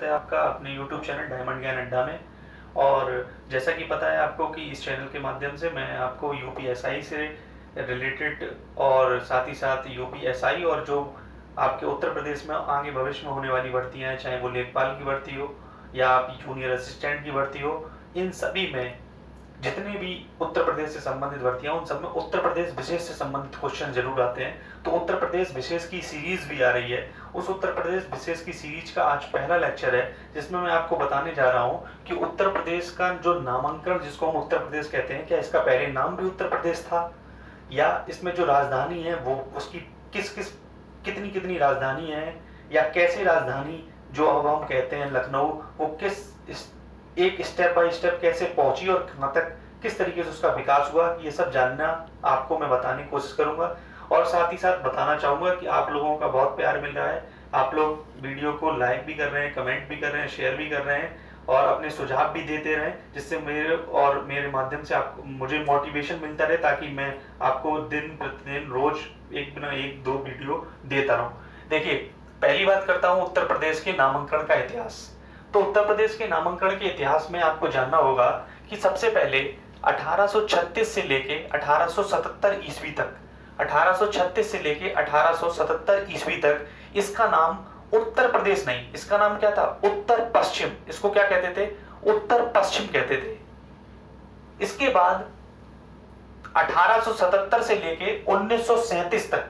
है आपका अपने YouTube चैनल डायमंड ज्ञान अड्डा में। और जैसा कि पता है आपको कि इस चैनल के माध्यम से मैं आपको यूपीएसआई से रिलेटेड और साथ ही साथ यूपीएसआई और जो आपके उत्तर प्रदेश में आगे भविष्य में होने वाली भर्तियां हैं, चाहे वो लेखपाल की भर्ती हो या आप जूनियर असिस्टेंट की भर्ती हो, इन सभी में जितने भी उत्तर प्रदेश से संबंधित भर्तियां उन सब में उत्तर प्रदेश विशेष से संबंधित क्वेश्चन जरूर आते हैं। तो उत्तर प्रदेश विशेष की सीरीज भी आ रही है। उस उत्तर प्रदेश विशेष की सीरीज का आज पहला लेक्चर है, जिसमें मैं आपको बताने जा रहा हूं कि उत्तर प्रदेश का जो नामांकन, जिसको हम उत्तर प्रदेश कहते हैं, क्या इसका पहले नाम भी उत्तर प्रदेश था, या इसमें जो राजधानी है वो उसकी कितनी कितनी राजधानी है, या कैसे राजधानी जो अब हम कहते हैं लखनऊ, वो एक स्टेप बाय स्टेप कैसे पहुंची और कहां तक किस तरीके से उसका विकास हुआ, ये सब जानना आपको मैं बताने की कोशिश करूंगा। और साथ ही साथ बताना चाहूंगा कि आप लोगों का बहुत प्यार मिल रहा है, आप लोग वीडियो को लाइक भी कर रहे हैं, कमेंट भी कर रहे हैं, शेयर भी कर रहे हैं और अपने सुझाव भी देते रहें, जिससे मेरे माध्यम से आपको मुझे मोटिवेशन मिलता रहे, ताकि मैं आपको दिन प्रतिदिन रोज एक बिना एक दो वीडियो देता रहूं। देखिए, पहली बात करता हूं उत्तर प्रदेश के नामांकन का इतिहास। तो उत्तर प्रदेश के नामांकन के इतिहास में आपको जानना होगा कि सबसे पहले 1836 से लेके 1877 ईस्वी तक, 1836 से लेके 1877 ईस्वी तक इसका नाम उत्तर प्रदेश नहीं, इसका नाम क्या था? उत्तर पश्चिम। इसको क्या कहते थे? उत्तर पश्चिम कहते थे। इसके बाद 1877 से लेके 1937 तक,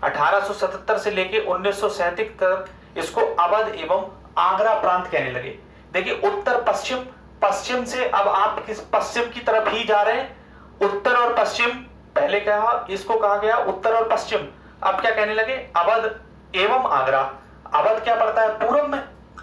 1877 से लेके 1937 तक इसको अवध एवं आगरा प्रांत कहने लगे। देखिए, उत्तर पश्चिम, पश्चिम से अब आप किस पश्चिम की तरफ ही जा रहे हैं। उत्तर और पश्चिम, पहले कहा इसको कहा गया उत्तर और पश्चिम, अब क्या कहने लगे? अवध एवं आगरा। अवध क्या पड़ता है? पूर्व में,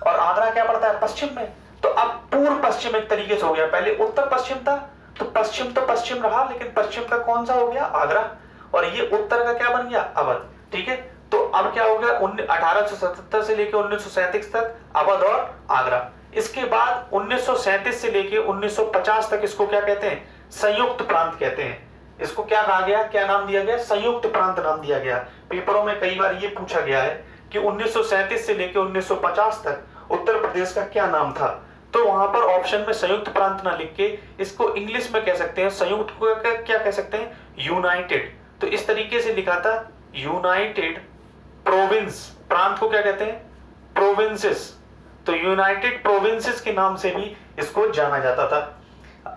और आगरा क्या पड़ता है? पश्चिम में। तो अब पूर्व पश्चिम एक तरीके से हो गया। पहले उत्तर पश्चिम था, तो पश्चिम रहा, लेकिन पश्चिम का कौन सा हो गया? आगरा। और ये उत्तर का क्या बन गया? अवध। ठीक है, तो अब क्या हो गया? 1877 से लेकर 1937 तक अवध और आगरा। इसके बाद 1937 से लेकर 1950 तक इसको क्या कहते हैं? संयुक्त प्रांत कहते हैं। इसको क्या कहा गया? क्या नाम दिया गया? संयुक्त प्रांत नाम दिया गया। पेपरों में कई बार ये पूछा गया है कि 1937 से लेकर 1950 तक उत्तर प्रदेश का क्या नाम था, तो वहां पर ऑप्शन में संयुक्त प्रांत ना लिख के इसको इंग्लिश में कह सकते हैं, संयुक्त को क्या कह सकते हैं? यूनाइटेड। तो इस तरीके से लिखा था, यूनाइटेड प्रोविंस। प्रांत को क्या कहते हैं? प्रोविंसेस। तो यूनाइटेड प्रोविंसेस के नाम से भी इसको जाना जाता था।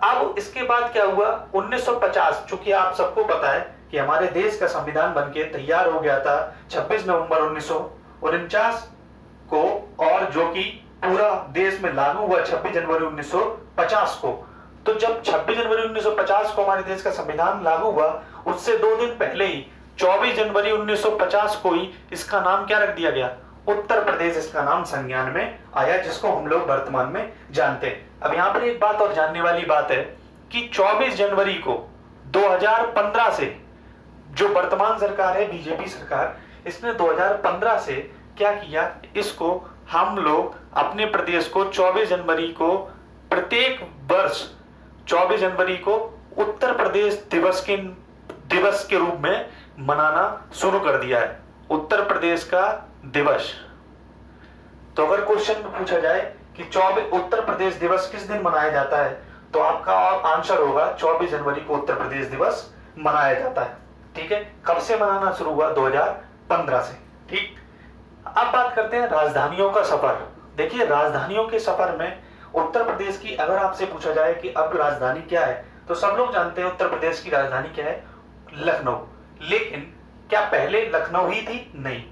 अब इसके बाद क्या हुआ? 1950, चूंकि आप सबको पता है कि हमारे देश का संविधान बनके तैयार हो गया था 26 नवंबर 1949 को, और जो कि पूरा देश में लागू हुआ 26 जनवरी 1950 को। तो जब 26 जनवरी 1950 को हमारे देश का संविधान लागू हुआ, उससे 2 दिन पहले ही 24 जनवरी 1950 को ही इसका नाम क्या रख दिया गया? उत्तर प्रदेश इसका नाम संज्ञान में आया, जिसको हम लोग वर्तमान में जानते हैं। अब यहां पर एक बात और जानने वाली बात है कि 24 जनवरी को 2015 से जो वर्तमान सरकार है, बीजेपी सरकार, इसने 2015 से क्या किया? इसको हम लोग अपने प्रदेश को 24 जनवरी को प्रत्येक वर्ष 24 जनवरी को उत्तर प्रदेश दिवस के रूप में मनाना शुरू कर दिया है। उत्तर प्रदेश का दिवस। तो अगर क्वेश्चन में पूछा जाए कि 24 उत्तर प्रदेश दिवस किस दिन मनाया जाता है, तो आपका आंसर होगा 24 जनवरी को उत्तर प्रदेश दिवस मनाया जाता है। ठीक है, कब से मनाना शुरू हुआ? 2015 से। ठीक, अब बात करते हैं राजधानियों का सफर। देखिए, राजधानियों के सफर में उत्तर प्रदेश की अगर आपसे पूछा जाए कि अब राजधानी क्या है, तो सब लोग जानते हैं उत्तर प्रदेश की राजधानी क्या है? लखनऊ। लेकिन क्या पहले लखनऊ ही थी? नहीं।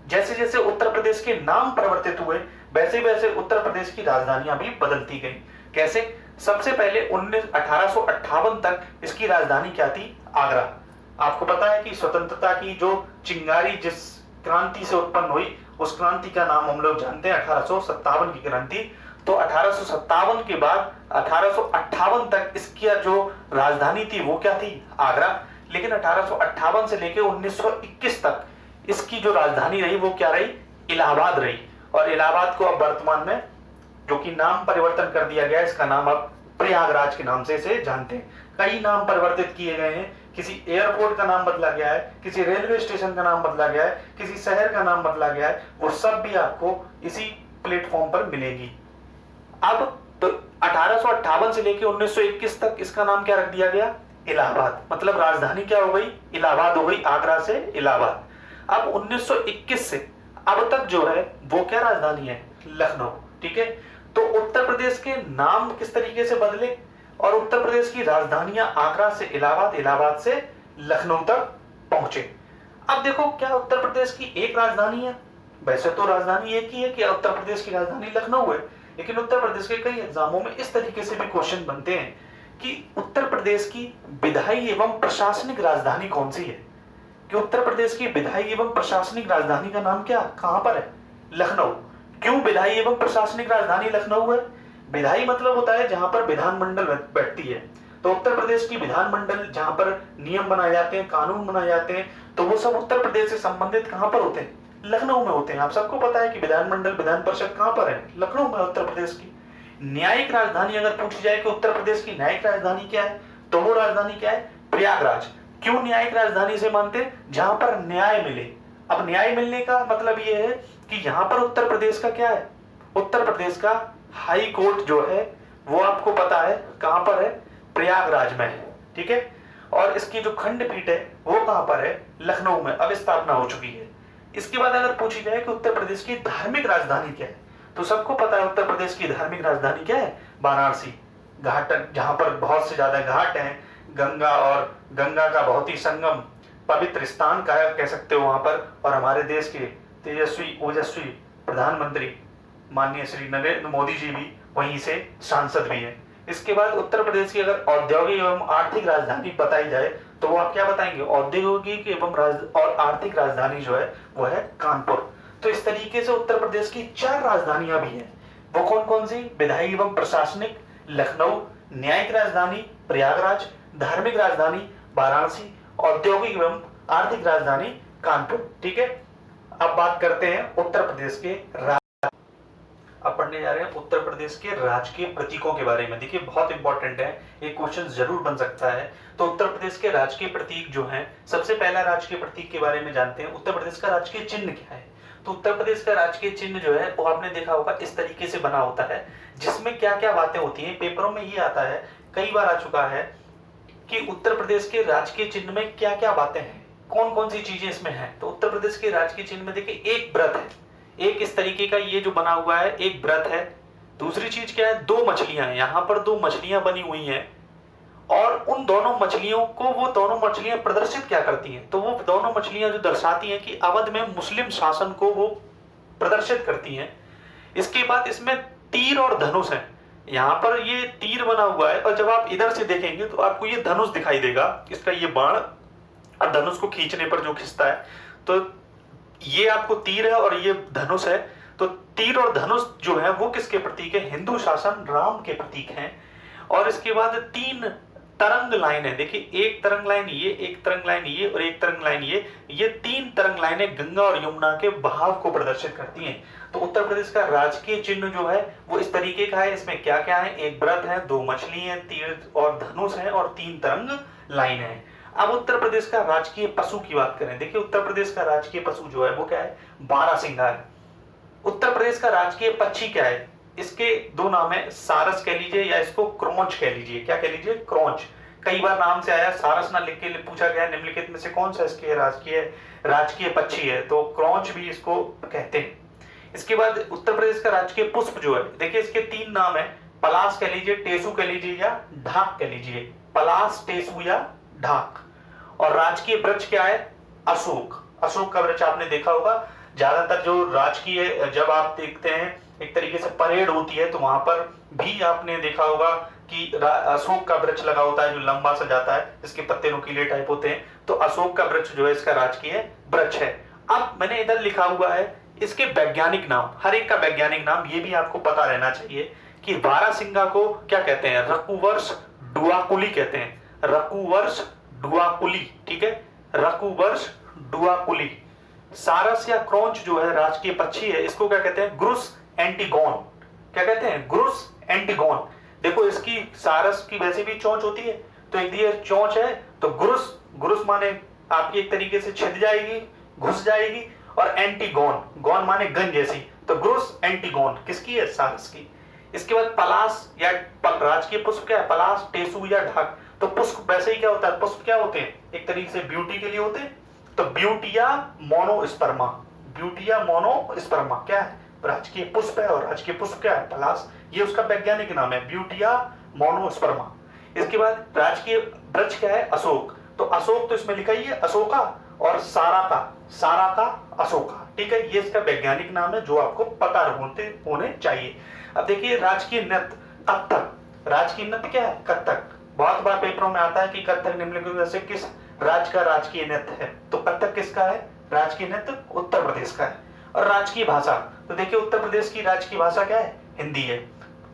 जैसे जैसे उत्तर प्रदेश के नाम परिवर्तित हुए, वैसे वैसे उत्तर प्रदेश की राजधानियां भी बदलती गई। कैसे? सबसे पहले 1858 तक इसकी राजधानी क्या थी? आगरा। आपको पता है कि स्वतंत्रता की जो चिंगारी जिस क्रांति से उत्पन्न हुई, उस क्रांति का नाम हम लोग जानते हैं 1857 की क्रांति। तो 1857 के बाद 1858 तक इसकी जो राजधानी थी वो क्या थी? आगरा। लेकिन 1858 से लेकर 1921 तक इसकी जो राजधानी रही वो क्या रही? इलाहाबाद रही। और इलाहाबाद को अब वर्तमान में जो कि नाम परिवर्तन कर दिया गया, इसका नाम अब प्रयागराज के नाम से इसे जानते हैं। कई नाम परिवर्तित किए गए हैं, किसी एयरपोर्ट का नाम बदला गया है, किसी रेलवे स्टेशन का नाम बदला गया है, किसी शहर का नाम बदला गया है, वो सब भी आपको इसी प्लेटफॉर्म पर मिलेगी। अब तो 1858 से लेकर 1921 तक इसका नाम क्या रख दिया गया, इलाहाबाद। मतलब राजधानी क्या हो गई, इलाहाबाद हो गई, आगरा से इलाहाबाद। अब 1921 से अब तक जो है वो क्या राजधानी है, लखनऊ। ठीक है, तो उत्तर प्रदेश के नाम किस तरीके से बदले और उत्तर प्रदेश की राजधानियां आगरा से इलाहाबाद, इलाहाबाद से लखनऊ तक पहुंचे। अब देखो, क्या उत्तर प्रदेश की एक राजधानी है? वैसे तो राजधानी एक ही है कि उत्तर प्रदेश की राजधानी लखनऊ है, लेकिन उत्तर प्रदेश के कई एग्जामों में इस तरीके से भी क्वेश्चन बनते हैं कि उत्तर प्रदेश की विधायी एवं प्रशासनिक राजधानी कौन सी है, कि उत्तर प्रदेश की विधायी एवं प्रशासनिक राजधानी का नाम क्या, कहां पर है, लखनऊ। क्यों विधायी एवं प्रशासनिक राजधानी लखनऊ है? विधायी मतलब होता है जहां पर विधानमंडल बैठती है, तो उत्तर प्रदेश की विधानमंडल जहां पर नियम बनाए जाते हैं, कानून बनाए जाते हैं, तो वो सब उत्तर प्रदेश से संबंधित कहां पर होते हैं, लखनऊ में होते हैं। आप सबको पता है कि विधानमंडल, विधान परिषद कहां पर है, लखनऊ में, उत्तर प्रदेश की। न्यायिक राजधानी अगर पूछी जाए कि उत्तर प्रदेश की न्यायिक राजधानी क्या है, तो वो राजधानी क्या है, प्रयागराज। क्यों न्यायिक राजधानी से मानते हैं, जहां पर न्याय मिले। अब न्याय मिलने का मतलब ये है कि यहां पर उत्तर प्रदेश का क्या है, उत्तर प्रदेश का हाई कोर्ट जो है वो आपको पता है कहां पर है, प्रयागराज में है। ठीक है, और इसकी जो खंडपीठ है वो कहां पर है, लखनऊ में अब स्थापना हो चुकी है। इसके बाद अगर पूछी जाए कि उत्तर प्रदेश की धार्मिक राजधानी क्या है, तो सबको पता है उत्तर प्रदेश की धार्मिक राजधानी क्या है, वाराणसी। घाट, जहां पर बहुत से ज्यादा घाट हैं, गंगा और गंगा का बहुत ही संगम पवित्र स्थान कह सकते हो वहां पर, और हमारे देश के तेजस्वी ओजस्वी प्रधानमंत्री माननीय श्री नरेंद्र मोदी जी भी वहीं से सांसद भी हैं। इसके बाद उत्तर प्रदेश की अगर औद्योगिक एवं आर्थिक राजधानी बताई जाए तो वो आप क्या बताएंगे, औद्योगिक एवं और आर्थिक राजधानी जो है वो है कानपुर। तो इस तरीके से उत्तर प्रदेश की 4 राजधानियां भी हैं। वो कौन कौन सी, विधायी एवं प्रशासनिक लखनऊ, न्यायिक राजधानी प्रयागराज, धार्मिक राजधानी वाराणसी, औद्योगिक एवं आर्थिक राजधानी कानपुर। ठीक है, अब बात करते हैं उत्तर प्रदेश के अब पढ़ने जा रहे हैं उत्तर प्रदेश के राजकीय प्रतीकों के बारे में। देखिए बहुत इंपॉर्टेंट है, एक क्वेश्चन जरूर बन सकता है। तो उत्तर प्रदेश के राजकीय प्रतीक जो हैं, सबसे पहला राजकीय प्रतीक के बारे में जानते हैं, उत्तर प्रदेश का राजकीय चिन्ह क्या है। तो उत्तर प्रदेश का राजकीय चिन्ह जो है वो आपने देखा होगा इस तरीके से बना होता है, जिसमें क्या क्या बातें होती हैं। पेपरों में ये आता है, कई बार आ चुका है कि उत्तर प्रदेश के राजकीय चिन्ह में क्या क्या बातें हैं, कौन कौन सी चीजें इसमें हैं। तो उत्तर प्रदेश के राजकीय चिन्ह में देखिए एक व्रत है, एक इस तरीके का ये जो बना हुआ है एक व्रत है। दूसरी चीज क्या है, 2 मछलियां हैं, यहां पर 2 मछलियां बनी हुई हैं, और उन दोनों मछलियों को वो दोनों मछलियां प्रदर्शित क्या करती हैं, तो वो दोनों मछलियां जो दर्शाती हैं कि अवध में मुस्लिम शासन को वो प्रदर्शित करती हैं। इसके बाद इसमें तीर और धनुष है, यहां पर ये तीर बना हुआ है, और जब आप इधर से देखेंगे तो आपको ये धनुष दिखाई देगा, इसका ये बाण, और धनुष को खींचने पर जो खिंचता है, तो ये आपको तीर है और ये धनुष है। तो तीर और धनुष जो है वो किसके प्रतीक है, हिंदू शासन राम के प्रतीक हैं। और इसके बाद 3 तरंग लाइन है, देखिए एक तरंग लाइन ये, एक तरंग लाइन ये, और एक तरंग लाइन ये 3 तरंग लाइनें गंगा और यमुना के बहाव को प्रदर्शित करती हैं। तो उत्तर प्रदेश का राजकीय चिन्ह जो है वो इस तरीके का है। इसमें क्या क्या है, एक व्रत है, 2 मछली है, तीर और धनुष है, और 3 तरंग लाइन है। अब उत्तर प्रदेश का राजकीय पशु की बात करें, देखिए उत्तर प्रदेश का राजकीय पशु जो है वो क्या है, बारहसिंगा है। उत्तर प्रदेश का राजकीय पक्षी क्या है, इसके 2 नाम है, सारस कह लीजिए या इसको क्रोंच कह लीजिए। क्या कह लीजिए, क्रोंच। कई बार नाम से आया, सारस ना लिख के पूछा गया निम्नलिखित में से कौन सा इसके राजकीय पक्षी है, तो क्रोंच भी इसको कहते हैं। इसके बाद उत्तर प्रदेश का राजकीय पुष्प जो है, देखिए इसके 3 नाम है, पलाश कह लीजिए, टेसू कह लीजिए या ढाक कह लीजिए, पलाश, टेसू या ढाक। और राजकीय वृक्ष क्या है, अशोक। अशोक का वृक्ष आपने देखा होगा, ज्यादातर जो राजकीय, जब आप देखते हैं एक तरीके से परेड होती है तो वहां पर भी आपने देखा होगा कि अशोक का वृक्ष लगा होता है जो लंबा सा जाता है, इसके पत्ते नुकीले टाइप होते हैं। तो अशोक का वृक्ष जो है इसका राजकीय वृक्ष है। अब मैंने इधर लिखा हुआ है इसके वैज्ञानिक नाम, हर एक का वैज्ञानिक नाम ये भी आपको पता रहना चाहिए कि बारहसिंगा को क्या कहते हैं, रघुवंश डुआकुली कहते हैं, रघुवंश डुआकुली। ठीक है, रघुवंश डुआकुली। सारस या क्रोंच जो है राजकीय पक्षी है, इसको क्या कहते हैं, ग्रुस एंटीगोन। क्या कहते हैं, ग्रुस एंटीगोन। देखो इसकी सारस की वैसे भी चोंच होती है, तो एक दिए चोंच है तो ग्रुस, ग्रुस माने आपकी एक तरीके से छिद जाएगी, घुस जाएगी, और एंटीगोन, गौन माने गन जैसी, तो ग्रुस एंटीगोन किसकी है? सारस की। इसके बाद पलाश या राजकीय पुष्प क्या है? पलाश, टेसु या ढाक। तो पुष्प वैसे ही क्या होता है? पुष्प क्या होते हैं? एक तरीके से ब्यूटी के लिए होते हैं। तो ब्यूटिया मोनोस्पर्मा, ब्यूटिया मोनोस्पर्मा क्या है? राजकीय पुष्प है, और राजकीय पुष्प क्या है? पलाश। ये उसका वैज्ञानिक नाम है, ब्यूटिया मोनोस्पर्मा। इसके बाद राजकीय वृक्ष क्या है? अशोक। तो अशोक तो इसमें लिखा ही है, अशोका, और सारा का अशोका। ठीक है, ये इसका वैज्ञानिक नाम है जो आपको पता होने चाहिए। अब देखिए राजकीय नृत्य कथक। राजकीय नृत्य क्या है? कथक। बहुत बार पेपरों में आता है कि कथक निम्नलिखित में से किस राज्य का राजकीय नृत्य है? तो कथक किसका है? राजकीय नृत्य उत्तर प्रदेश का है। और राजकीय भाषा, तो देखिए उत्तर प्रदेश की राजकीय भाषा क्या है? हिंदी है।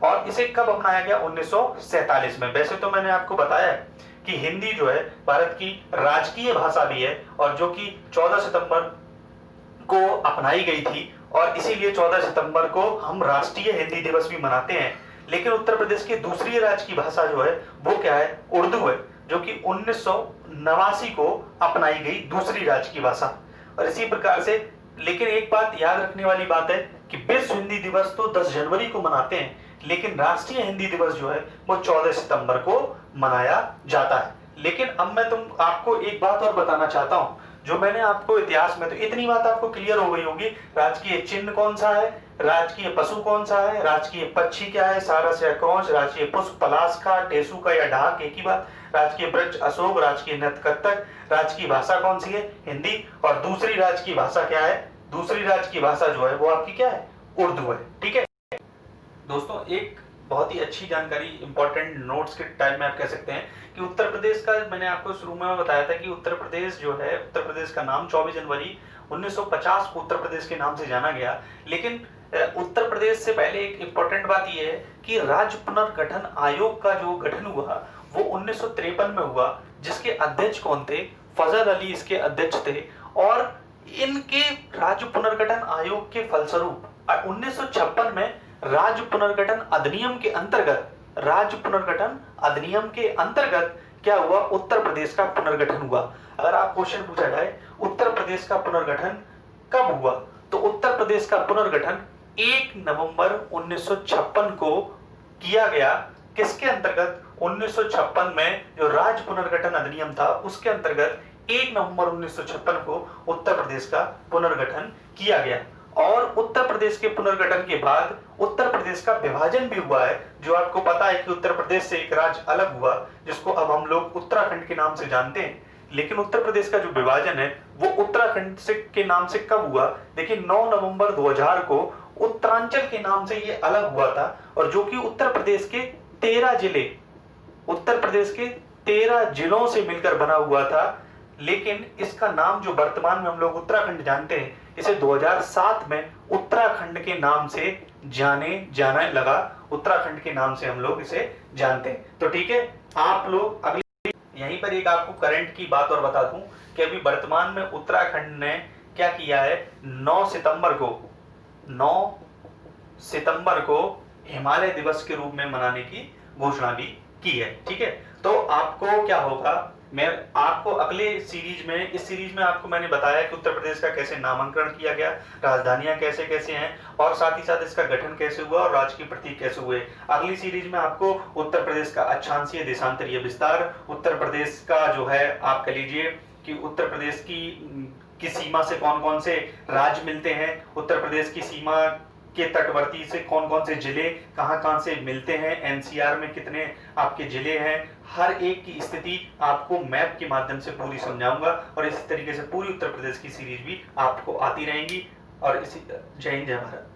और इसे कब अपनाया गया? 1947 में। वैसे तो मैंने आपको बताया कि हिंदी जो है भारत की राजकीय भाषा भी है, और जो कि 14 सितंबर को अपनाई गई थी, और इसीलिए 14 सितंबर को हम राष्ट्रीय हिंदी दिवस भी मनाते हैं। लेकिन उत्तर प्रदेश की दूसरी राजकीय भाषा जो है वो क्या है? उर्दू है, जो कि 1989 को अपनाई गई दूसरी राजकीय भाषा। और इसी प्रकार से, लेकिन एक बात याद रखने वाली बात है कि विश्व हिंदी दिवस तो 10 जनवरी को मनाते हैं, लेकिन राष्ट्रीय हिंदी दिवस जो है वो 14 सितंबर को मनाया जाता है। लेकिन अब मैं आपको एक बात और बताना चाहता हूं, जो मैंने आपको इतिहास में, तो इतनी बात आपको क्लियर हो गई होगी। राजकीय चिन्ह कौन सा है, राजकीय पशु कौन सा है, राजकीय पक्षी क्या है, सारस या क्रौंच, राजकीय पुष्प पलाश का, टेसु का या ढाक, एक ही बात। राजकीय वृक्ष अशोक, राजकीय नृत्य कथक, राजकीय भाषा कौन सी है? हिंदी। और दूसरी राजकीय भाषा क्या है? दूसरी राजकीय भाषा जो है वो आपकी क्या है? उर्दू है। ठीक है दोस्तों, एक बहुत ही अच्छी जानकारी, इंपॉर्टेंट नोट्स के टाइप में आप कह सकते हैं कि उत्तर प्रदेश का, मैंने आपको शुरू में बताया था कि उत्तर प्रदेश जो है, उत्तर प्रदेश का नाम 24 जनवरी 1950 को उत्तर प्रदेश के नाम से जाना गया। लेकिन उत्तर प्रदेश से पहले एक इंपॉर्टेंट बात यह है कि राज्य पुनर्गठन आयोग का जो गठन हुआ वो 1953 में हुआ, जिसके अध्यक्ष कौन थे? फजल अली इसके अध्यक्ष थे। और इनके राज्य पुनर्गठन आयोग के फलस्वरूप 1956 में राज्य पुनर्गठन अधिनियम के अंतर्गत, राज्य पुनर्गठन अधिनियम के अंतर्गत क्या हुआ? उत्तर प्रदेश का पुनर्गठन हुआ। अगर आप क्वेश्चन पूछा जाए उत्तर प्रदेश का पुनर्गठन कब हुआ, तो उत्तर प्रदेश का पुनर्गठन 1 नवंबर 1956 को किया गया। किसके अंतर्गत? 1956 में जो राज्य पुनर्गठन अधिनियम था उसके अंतर्गत 1 नवंबर 1956 को उत्तर प्रदेश का पुनर्गठन किया गया। और उत्तर प्रदेश के पुनर्गठन के बाद उत्तर प्रदेश का विभाजन भी हुआ है। जो आपको पता है कि उत्तर प्रदेश से एक राज्य अलग हुआ, जिसको अब हम लोग उत्तराखंड के नाम से जानते हैं। लेकिन उत्तर प्रदेश का जो विभाजन है वो उत्तराखंड से के नाम से कब हुआ? देखिए 9 नवंबर 2000 को उत्तरांचल के नाम से ये अलग हुआ था, और जो कि उत्तर प्रदेश के 13 जिले, उत्तर प्रदेश के 13 जिलों से मिलकर बना हुआ था। लेकिन इसका नाम जो वर्तमान में हम लोग उत्तराखंड जानते हैं, इसे 2007 में उत्तराखंड के नाम से जाने लगा। उत्तराखंड के नाम से हम लोग इसे जानते हैं। तो ठीक है, आप लोग अगले, यहीं पर एक आपको करंट की बात और बता दूं कि अभी वर्तमान में उत्तराखंड ने क्या किया है? 9 सितंबर को हिमालय दिवस के रूप में मनाने की घोषणा भी की है। ठीक है, तो आपको क्या होगा, मैं आपको अगले सीरीज में, इस सीरीज में आपको मैंने बताया कि उत्तर प्रदेश का कैसे नामांकन किया गया, राजधानियां कैसे कैसे हैं, और साथ ही साथ इसका गठन कैसे हुआ और राजकीय प्रतीक कैसे हुए। अगली सीरीज में आपको उत्तर प्रदेश का अक्षांशीय देशांतरीय विस्तार, उत्तर प्रदेश का जो है आप कह लीजिए कि उत्तर प्रदेश की सीमा से कौन कौन से राज्य मिलते हैं, उत्तर प्रदेश की सीमा के तटवर्ती से कौन कौन से जिले कहां से मिलते हैं, एनसीआर में कितने आपके जिले हैं, हर एक की स्थिति आपको मैप के माध्यम से पूरी समझाऊंगा। और इसी तरीके से पूरी उत्तर प्रदेश की सीरीज भी आपको आती रहेंगी। और इसी, जय हिंद जय भारत।